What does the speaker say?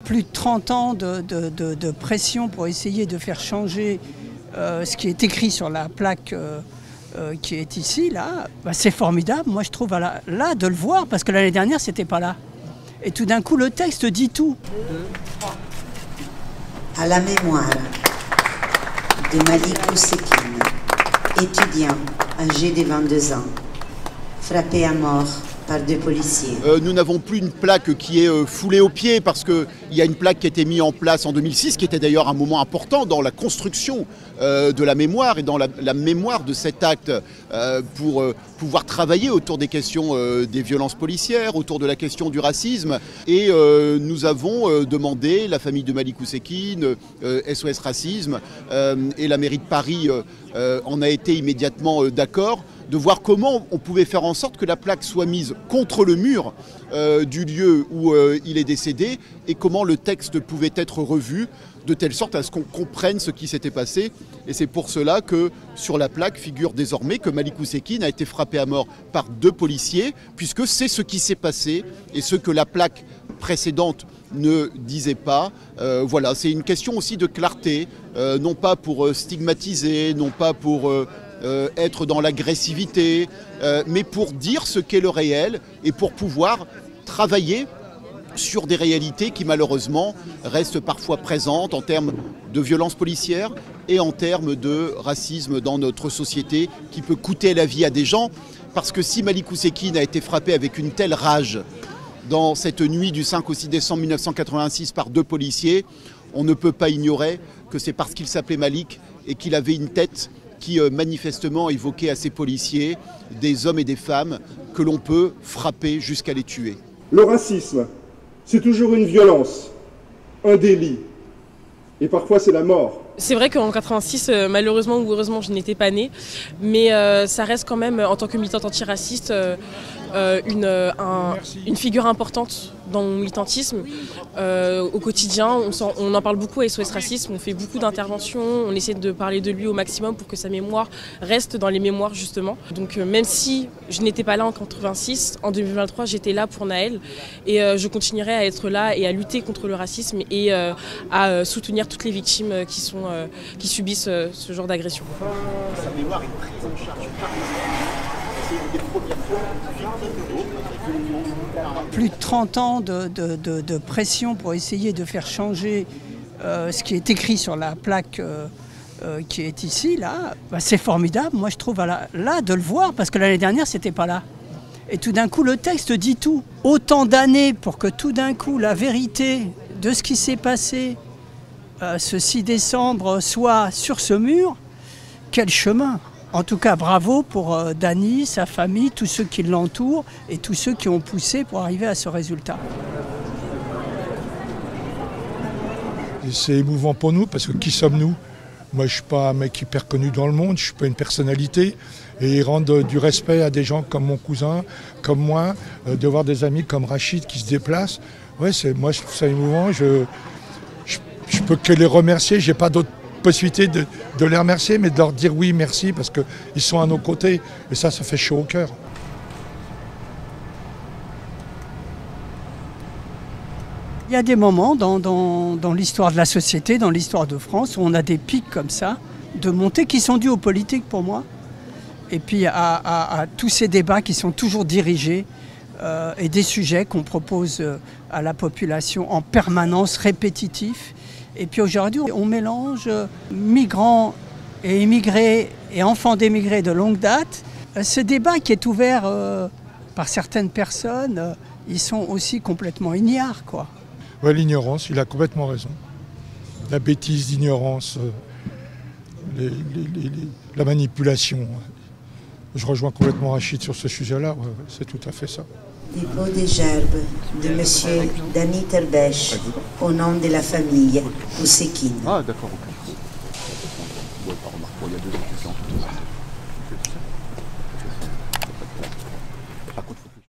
plus de 30 ans de pression pour essayer de faire changer ce qui est écrit sur la plaque qui est ici, là, bah, c'est formidable, moi je trouve, là, de le voir, parce que l'année dernière, c'était pas là. Et tout d'un coup, le texte dit tout. À la mémoire de Malik Ousekine, étudiant âgé de 22 ans, frappé à mort par 2 policiers. Nous n'avons plus une plaque qui est foulée aux pieds parce qu'il y a une plaque qui a été mise en place en 2006, qui était d'ailleurs un moment important dans la construction de la mémoire et dans la mémoire de cet acte pour pouvoir travailler autour des questions des violences policières, autour de la question du racisme. Et nous avons demandé, la famille de Malik Ousekine, SOS Racisme et la mairie de Paris en a été immédiatement d'accord, de voir comment on pouvait faire en sorte que la plaque soit mise contre le mur du lieu où il est décédé et comment le texte pouvait être revu de telle sorte à ce qu'on comprenne ce qui s'était passé. Et c'est pour cela que sur la plaque figure désormais que Malik Ousekine a été frappé à mort par 2 policiers, puisque c'est ce qui s'est passé et ce que la plaque précédente ne disait pas. Voilà, c'est une question aussi de clarté, non pas pour stigmatiser, non pas pour être dans l'agressivité, mais pour dire ce qu'est le réel et pour pouvoir travailler sur des réalités qui malheureusement restent parfois présentes en termes de violences policières et en termes de racisme dans notre société qui peut coûter la vie à des gens. Parce que si Malik Ousekine a été frappé avec une telle rage dans cette nuit du 5 au 6 décembre 1986 par 2 policiers, on ne peut pas ignorer que c'est parce qu'il s'appelait Malik et qu'il avait une tête qui manifestement évoquait à ces policiers des hommes et des femmes que l'on peut frapper jusqu'à les tuer. Le racisme, c'est toujours une violence, un délit, et parfois c'est la mort. C'est vrai qu'en 86, malheureusement ou heureusement, je n'étais pas née, mais ça reste quand même, en tant que militante antiraciste, une figure importante dans mon militantisme. Au quotidien, on en parle beaucoup à SOS Racisme, on fait beaucoup d'interventions, on essaie de parler de lui au maximum pour que sa mémoire reste dans les mémoires justement. Donc même si je n'étais pas là en 86, en 2023 j'étais là pour Naël et je continuerai à être là et à lutter contre le racisme et à soutenir toutes les victimes qui subissent ce genre d'agression. Sa mémoire est prise en charge par c'est une des premières fois Plus de 30 ans de pression pour essayer de faire changer ce qui est écrit sur la plaque qui est ici, là, bah, c'est formidable, moi je trouve, là, de le voir, parce que l'année dernière, c'était pas là. Et tout d'un coup, le texte dit tout. Autant d'années pour que tout d'un coup, la vérité de ce qui s'est passé ce 6 décembre soit sur ce mur, quel chemin! En tout cas, bravo pour Dany, sa famille, tous ceux qui l'entourent et tous ceux qui ont poussé pour arriver à ce résultat. C'est émouvant pour nous parce que qui sommes-nous? Moi, je ne suis pas un mec hyper connu dans le monde, je ne suis pas une personnalité. Et rendre du respect à des gens comme mon cousin, comme moi, de voir des amis comme Rachid qui se déplacent. Ouais, moi, je trouve ça émouvant. Je peux que les remercier, je n'ai pas d'autre possibilité de les remercier, mais de leur dire oui, merci, parce qu'ils sont à nos côtés. Et ça fait chaud au cœur. Il y a des moments dans l'histoire de la société, dans l'histoire de France, où on a des pics comme ça, de montée, qui sont dus aux politiques pour moi, et puis à tous ces débats qui sont toujours dirigés, et des sujets qu'on propose à la population en permanence, répétitifs. Et puis aujourd'hui, on mélange migrants et immigrés et enfants d'émigrés de longue date. Ce débat qui est ouvert par certaines personnes, ils sont aussi complètement ignares, quoi. Ouais, l'ignorance, il a complètement raison. La bêtise, l'ignorance, la manipulation. Je rejoins complètement Rachid sur ce sujet-là, ouais, c'est tout à fait ça. Dépôt des gerbes de M. Dany Terbech au nom de la famille Ousekine. Ah d'accord, ok. Il y a 2 ans.